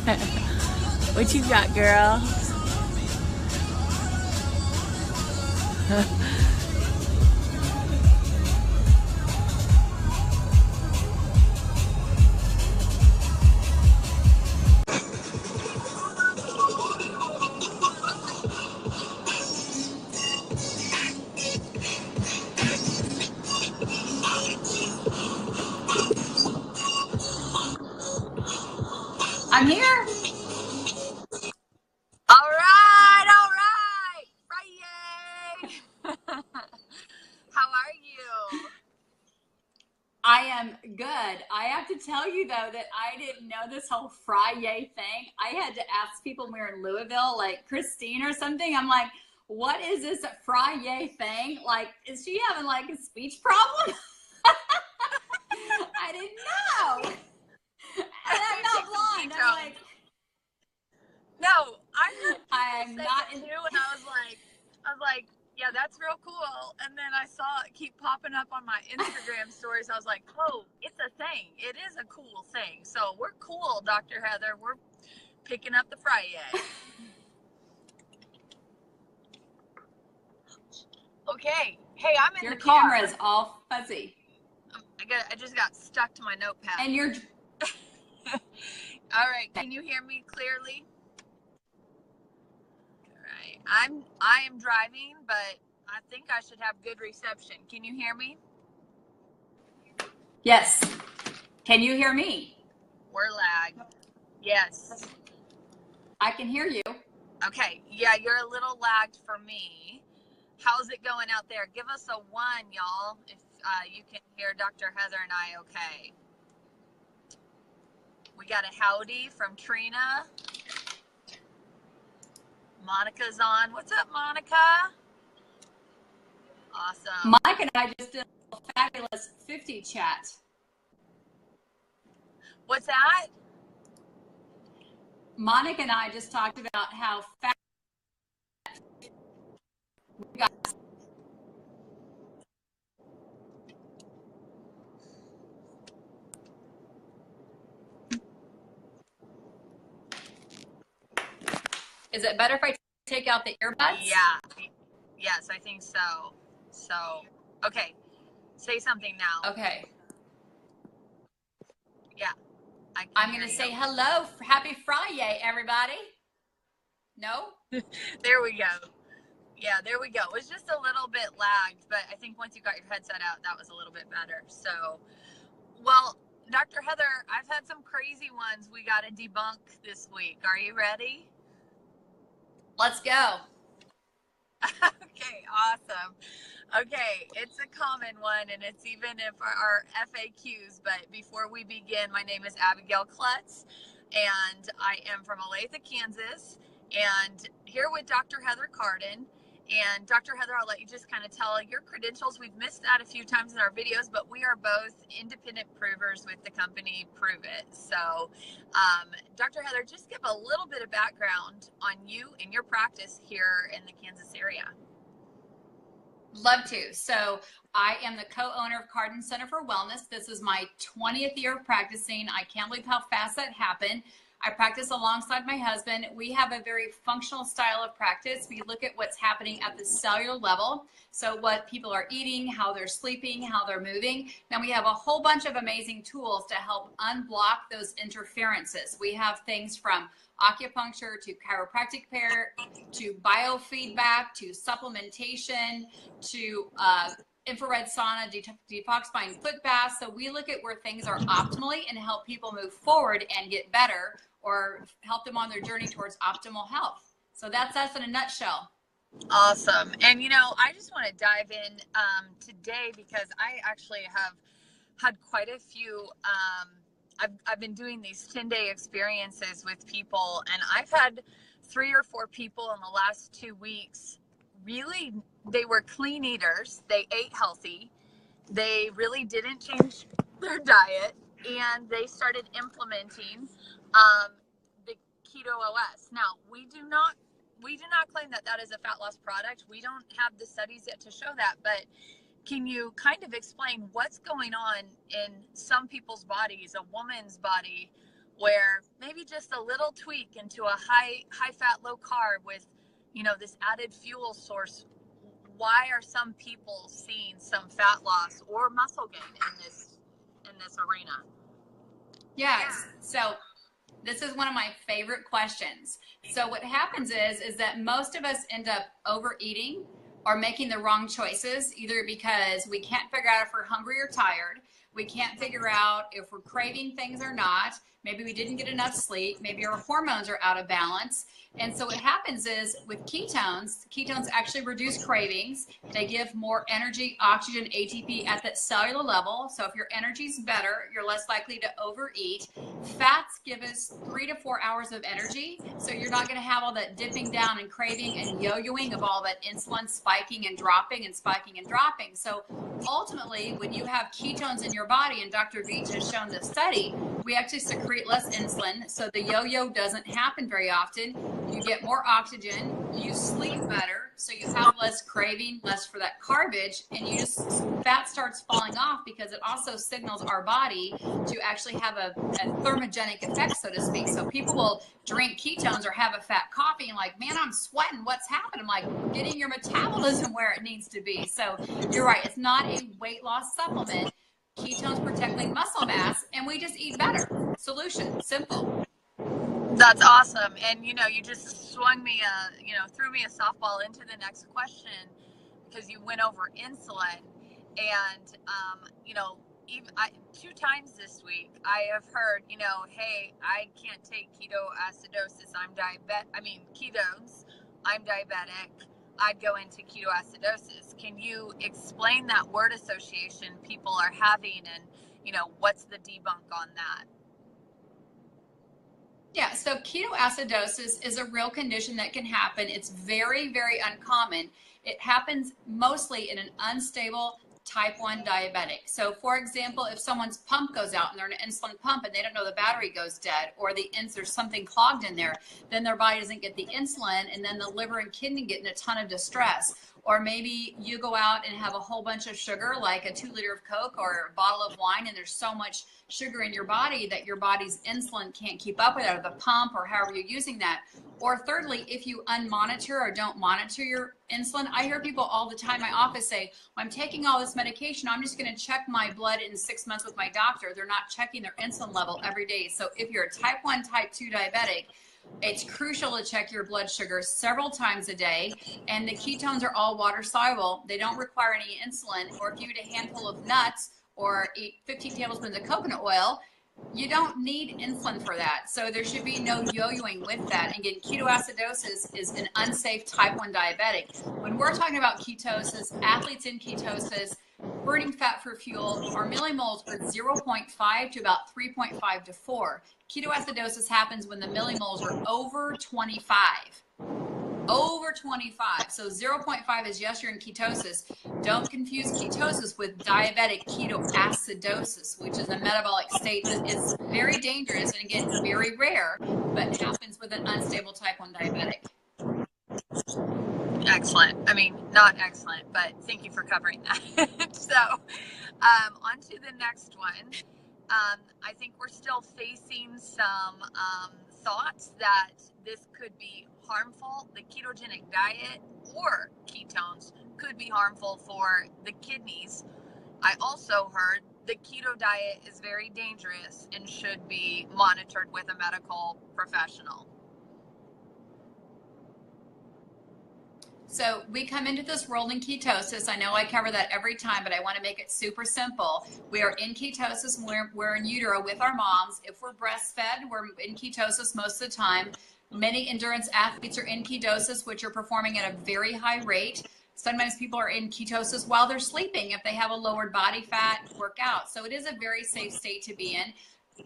What you got, girl? I'm here. All right, FriYAY. How are you? I am good. I have to tell you though that I didn't know this whole FriYAY thing. I had to ask people when we were in Louisville, like Christine or something. I'm like, what is this FriYAY thing? Like, is she having like a speech problem? I didn't know. And I'm not blind. I'm like, no, I heard people I'm say not it too, and I was like, yeah, that's real cool. And then I saw it keep popping up on my Instagram stories. I was like, oh, it's a thing. It is a cool thing. So we're cool, Dr. Heather. We're picking up the FriYAY. Okay. Hey, I'm in your the car. camera is all fuzzy. I just got stuck to my notepad. And you're all right. Can you hear me clearly? All right. I am driving, but I think I should have good reception. Can you hear me? Yes. Can you hear me? We're lagged. Yes. I can hear you. Okay. Yeah, you're a little lagged for me. How's it going out there? Give us a 1, y'all, if you can hear Dr. Heather and I okay. We got a howdy from Trina. Monica's on. What's up, Monica? Awesome. Mike and I just did a fabulous 50 chat. What's that? Monica and I just talked about how fat we got. Is it better if I take out the earbuds? Yeah. Yes, I think so. So, okay. Say something now. Okay. Yeah. I'm going to say hello. Happy FriYAY, everybody. No? There we go. Yeah, there we go. It was just a little bit lagged, but I think once you got your headset out, that was a little bit better. So, well, Dr. Heather, I've had some crazy ones we got to debunk this week. Are you ready? Let's go. Okay, awesome. Okay, it's a common one, and it's even if our FAQs, but before we begin, my name is Abigail Klutz, and I am from Olathe, Kansas, and here with Dr. Heather Carden. And Dr. Heather, I'll let you just kind of tell your credentials. We've missed that a few times in our videos, but we are both independent provers with the company Prove It. So, Dr. Heather, just give a little bit of background on you and your practice here in the Kansas area. Love to. So I am the co-owner of Carden Center for Wellness. This is my 20th year of practicing. I can't believe how fast that happened. I practice alongside my husband. We have a very functional style of practice. We look at what's happening at the cellular level. So what people are eating, how they're sleeping, how they're moving. Then we have a whole bunch of amazing tools to help unblock those interferences. We have things from acupuncture to chiropractic care to biofeedback to supplementation to infrared sauna, detoxifying foot baths. So we look at where things are optimally and help people move forward and get better or help them on their journey towards optimal health. So that's us in a nutshell. Awesome. And, you know, I just want to dive in today because I actually have had quite a few, I've been doing these 10-day experiences with people, and I've had 3 or 4 people in the last 2 weeks. Really, they were clean eaters. They ate healthy. They really didn't change their diet, and they started implementing the Keto OS. Now, we do not claim that that is a fat loss product. We don't have the studies yet to show that, but can you kind of explain what's going on in some people's bodies, a woman's body, where maybe just a little tweak into a high fat, low carb with, you know, this added fuel source, why are some people seeing some fat loss or muscle gain in this arena? Yes. So this is one of my favorite questions. So what happens is that most of us end up overeating or making the wrong choices, either because we can't figure out if we're hungry or tired. We can't figure out if we're craving things or not. Maybe we didn't get enough sleep. Maybe our hormones are out of balance. And so what happens is with ketones actually reduce cravings. They give more energy, oxygen, ATP at that cellular level. So if your energy's better, you're less likely to overeat. Fats give us 3 to 4 hours of energy. So you're not going to have all that dipping down and craving and yo-yoing of all that insulin spiking and dropping and spiking and dropping. So ultimately, when you have ketones in your body, and Dr. Veach has shown this study, we actually secrete less insulin. So the yo-yo doesn't happen very often. You get more oxygen, you sleep better, so you have less craving, less for that garbage, and you just, fat starts falling off because it also signals our body to actually have a thermogenic effect, so to speak. So people will drink ketones or have a fat coffee and like, man, I'm sweating, what's happened? I'm like, getting your metabolism where it needs to be. So you're right, it's not a weight loss supplement. Ketones protect lean muscle mass, and we just eat better. Solution, simple. That's awesome. And, you know, you just swung me, threw me a softball into the next question, because you went over insulin. And, even 2 times this week, I have heard, hey, I can't take ketoacidosis. Ketones. I'm diabetic. I'd go into ketoacidosis. Can you explain that word association people are having, and, what's the debunk on that? Yeah, so ketoacidosis is a real condition that can happen. It's very, very uncommon. It happens mostly in an unstable type 1 diabetic. So for example, if someone's pump goes out and they're in an insulin pump and they don't know the battery goes dead, or there's something clogged in there, then their body doesn't get the insulin, and then the liver and kidney get in a ton of distress. Or maybe you go out and have a whole bunch of sugar, like a 2 liter of Coke or a bottle of wine, and there's so much sugar in your body that your body's insulin can't keep up with it, or the pump, or however you're using that. Or thirdly, if you unmonitor or don't monitor your insulin, I hear people all the time in my office say, well, I'm taking all this medication, I'm just going to check my blood in 6 months with my doctor. They're not checking their insulin level every day. So if you're a type 1, type 2 diabetic, it's crucial to check your blood sugar several times a day. And the ketones are all water soluble. They don't require any insulin. Or if you eat a handful of nuts or eat 15 tablespoons of coconut oil, you don't need insulin for that. So there should be no yo-yoing with that. And again, ketoacidosis is an unsafe type 1 diabetic. When we're talking about ketosis, athletes in ketosis, burning fat for fuel, our millimoles are 0.5 to about 3.5 to 4. Ketoacidosis happens when the millimoles are over 25. Over 25. So 0.5 is yes, you're in ketosis. Don't confuse ketosis with diabetic ketoacidosis, which is a metabolic state that is very dangerous and again, very rare, but happens with an unstable type 1 diabetic. Excellent. I mean, not excellent, but thank you for covering that. So, on to the next one. I think we're still facing some thoughts that this could be harmful. The ketogenic diet or ketones could be harmful for the kidneys. I also heard the keto diet is very dangerous and should be monitored with a medical professional. So we come into this world in ketosis. I know I cover that every time, but I want to make it super simple. We are in ketosis and we're in utero with our moms. If we're breastfed, we're in ketosis most of the time. Many endurance athletes are in ketosis, which are performing at a very high rate. Sometimes people are in ketosis while they're sleeping if they have a lowered body fat workout. So it is a very safe state to be in.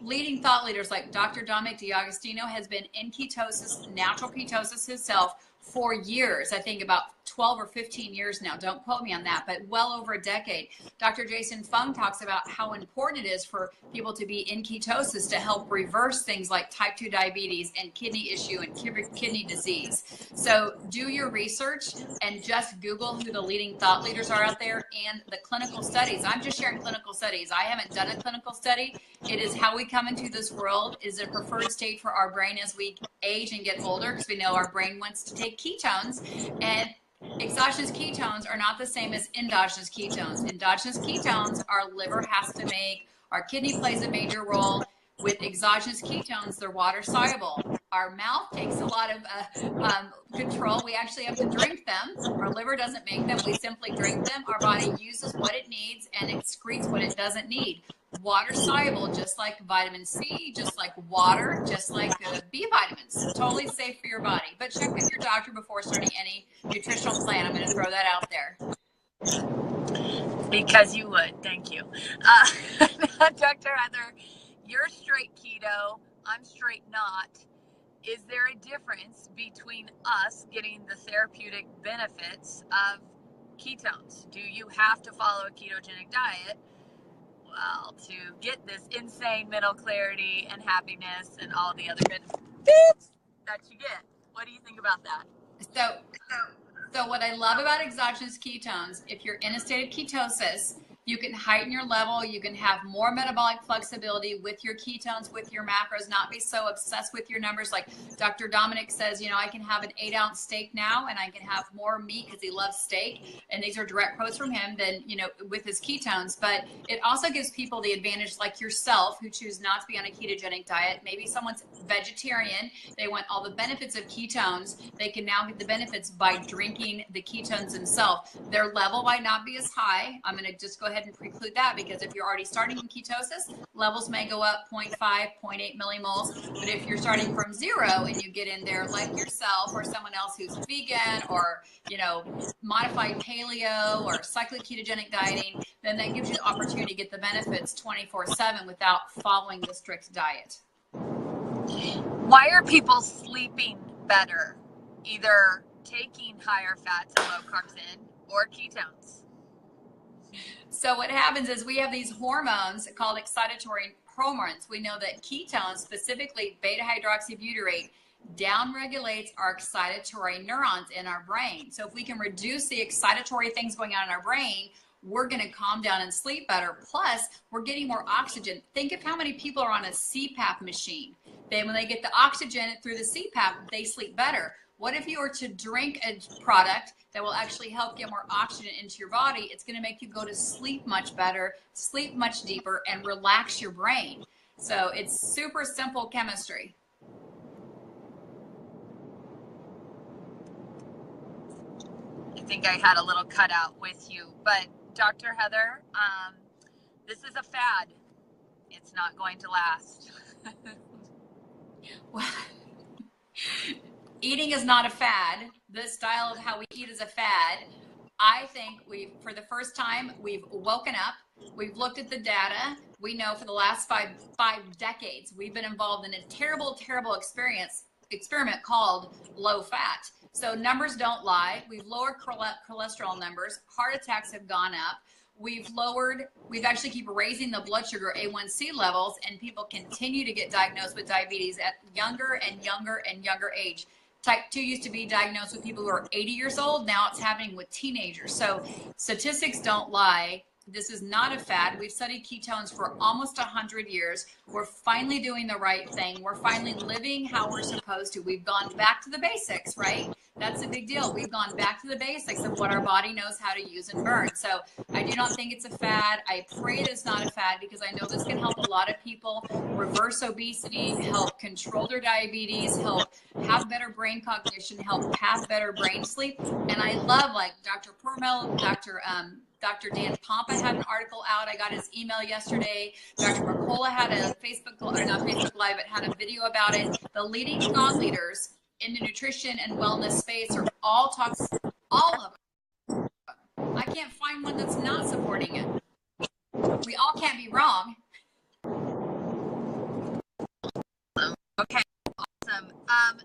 Leading thought leaders like Dr. Dominic D'Agostino has been in ketosis, natural ketosis himself, for years, I think about 12 or 15 years now, don't quote me on that, but well over a decade. Dr. Jason Fung talks about how important it is for people to be in ketosis to help reverse things like type 2 diabetes and kidney issue and kidney disease. So do your research and just Google who the leading thought leaders are out there and the clinical studies. I'm just sharing clinical studies. I haven't done a clinical study. It is how we come into this world, is a preferred state for our brain as we age and get older, because we know our brain wants to take ketones, and exogenous ketones are not the same as endogenous ketones. Endogenous ketones our liver has to make, our kidney plays a major role. With exogenous ketones, they're water soluble. Our mouth takes a lot of control. We actually have to drink them. Our liver doesn't make them. We simply drink them. Our body uses what it needs and excretes what it doesn't need. Water soluble, just like vitamin C, just like water, just like B vitamins. Totally safe for your body. But check with your doctor before starting any nutritional plan. I'm going to throw that out there. Because you would. Thank you. Dr. Heather, you're straight keto. I'm straight not. Is there a difference between us getting the therapeutic benefits of ketones? Do you have to follow a ketogenic diet, well, to get this insane mental clarity and happiness and all the other benefits that you get? What do you think about that? So what I love about exogenous ketones, if you're in a state of ketosis, you can heighten your level. You can have more metabolic flexibility with your ketones, with your macros, not be so obsessed with your numbers. Like Dr. Dominic says, I can have an 8-ounce steak now and I can have more meat because he loves steak. And these are direct quotes from him than, with his ketones. But it also gives people the advantage, like yourself, who choose not to be on a ketogenic diet. Maybe someone's vegetarian. They want all the benefits of ketones. They can now get the benefits by drinking the ketones themselves. Their level might not be as high. I'm going to just go ahead and preclude that, because if you're already starting in ketosis, levels may go up 0.5, 0.8 millimoles. But if you're starting from 0 and you get in there like yourself or someone else who's vegan or, modified paleo or cyclic ketogenic dieting, then that gives you the opportunity to get the benefits 24/7 without following the strict diet. Why are people sleeping better, either taking higher fats and low carbs in or ketones? So what happens is we have these hormones called excitatory hormones. We know that ketones, specifically beta hydroxybutyrate, downregulates our excitatory neurons in our brain. So if we can reduce the excitatory things going on in our brain, we're going to calm down and sleep better. Plus, we're getting more oxygen. Think of how many people are on a CPAP machine. Then when they get the oxygen through the CPAP, they sleep better. What if you were to drink a product that will actually help get more oxygen into your body? It's going to make you go to sleep much better, sleep much deeper, and relax your brain. So it's super simple chemistry. I think I had a little cutout with you, but Dr. Heather, this is a fad. It's not going to last. Well, eating is not a fad. This style of how we eat is a fad. I think for the first time, we've woken up. We've looked at the data. We know for the last five decades, we've been involved in a terrible, terrible experiment called low fat. So numbers don't lie. We've lowered cholesterol numbers. Heart attacks have gone up. We've actually keep raising the blood sugar A1C levels, and people continue to get diagnosed with diabetes at younger and younger and younger age. Type 2 used to be diagnosed with people who are 80 years old. Now it's happening with teenagers. So statistics don't lie. This is not a fad. We've studied ketones for almost 100 years. We're finally doing the right thing. We're finally living how we're supposed to. We've gone back to the basics, right? That's a big deal. We've gone back to the basics of what our body knows how to use and burn. So I do not think it's a fad. I pray that it's not a fad, because I know this can help a lot of people reverse obesity, help control their diabetes, help have better brain cognition, help have better brain sleep. And I love, like Dr. Permel, Dr. Dan Pompa had an article out. I got his email yesterday. Dr. Mercola had a Facebook, or not Facebook Live, but had a video about it. The leading thought leaders in the nutrition and wellness space are all of them. I can't find one that's not supporting it. We all can't be wrong. Okay, awesome.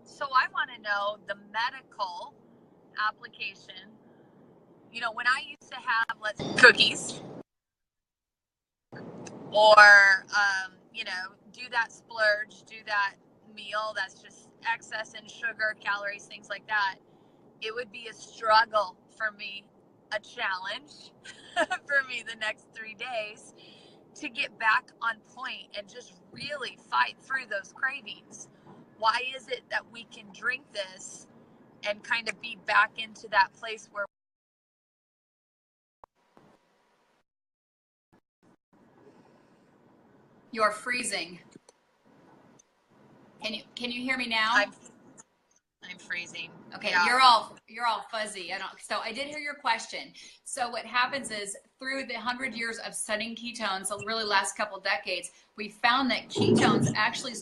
So I want to know the medical application. You know, when I used to have, let's say, cookies, or, you know, do that splurge, do that meal that's just excess in sugar, calories, things like that, it would be a struggle for me, a challenge for me the next 3 days to get back on point and just really fight through those cravings. Why is it that we can drink this and kind of be back into that place where You're freezing. Can you hear me now? I'm freezing. Okay, Yeah. you're all fuzzy. So I did hear your question. So what happens is through the 100 years of studying ketones, the really last couple decades, we found that ketones actually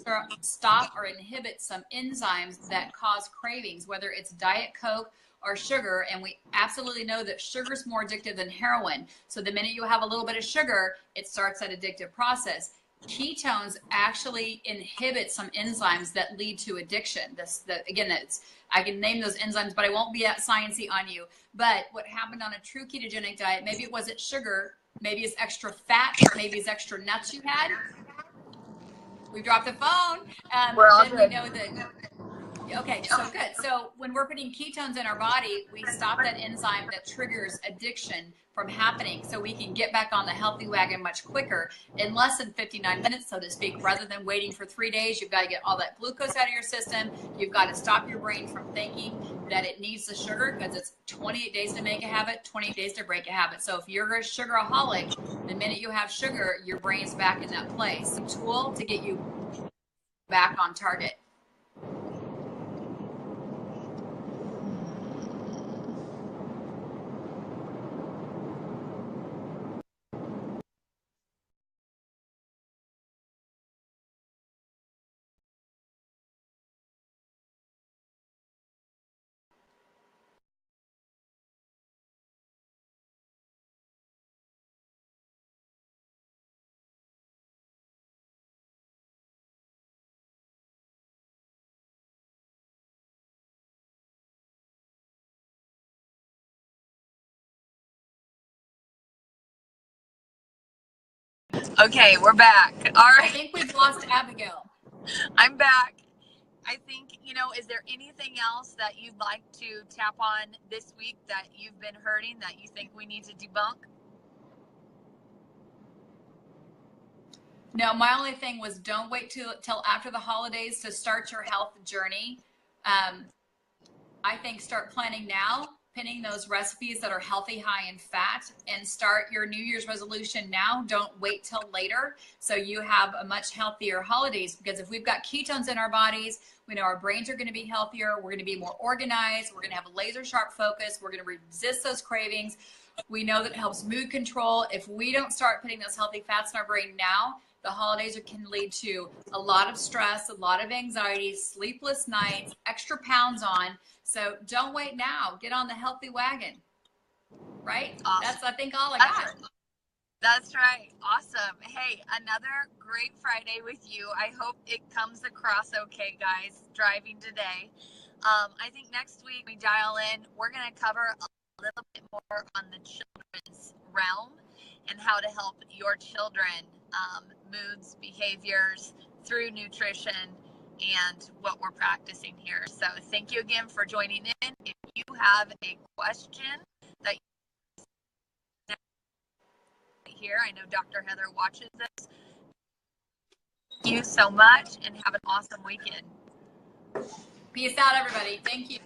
stop or inhibit some enzymes that cause cravings, whether it's Diet Coke or sugar. And we absolutely know that sugar is more addictive than heroin. So the minute you have a little bit of sugar, it starts that addictive process. Ketones actually inhibit some enzymes that lead to addiction. I can name those enzymes, but I won't be that sciencey on you. But what happened on a true ketogenic diet, maybe it wasn't sugar, maybe it's extra fat, maybe it's extra nuts you had. We dropped the phone. We're all then good. we know that. Okay, so good. So when we're putting ketones in our body, we stop that enzyme that triggers addiction from happening, so we can get back on the healthy wagon much quicker in less than 59 minutes, so to speak. Rather than waiting for 3 days, you've got to get all that glucose out of your system. You've got to stop your brain from thinking that it needs the sugar, because it's 28 days to make a habit, 28 days to break a habit. So if you're a sugaraholic, the minute you have sugar, your brain's back in that place. A tool to get you back on target. Okay, we're back. All right. I think we've lost Abigail. I'm back. I think, you know, is there anything else that you'd like to tap on this week that you've been hurting that you think we need to debunk? No, my only thing was don't wait till after the holidays to start your health journey. I think start planning now, pinning those recipes that are healthy, high in fat, and start your New Year's resolution now. Don't wait till later, so you have a much healthier holidays. Because if we've got ketones in our bodies, we know our brains are going to be healthier. We're going to be more organized. We're going to have a laser sharp focus. We're going to resist those cravings. We know that it helps mood control. If we don't start putting those healthy fats in our brain now, the holidays can lead to a lot of stress, a lot of anxiety, sleepless nights, extra pounds on. So don't wait now. Get on the healthy wagon, right? Awesome. That's, I think, all I got. That's right. Awesome. Hey, another great Friday with you. I hope it comes across okay, guys, driving today. I think next week we dial in, we're going to cover a little bit more on the children's realm and how to help your children, moods, behaviors through nutrition and what we're practicing here. So thank you again for joining in. If you have a question that here, I know Dr. Heather watches this. Thank you so much and have an awesome weekend. Peace out, everybody. Thank you.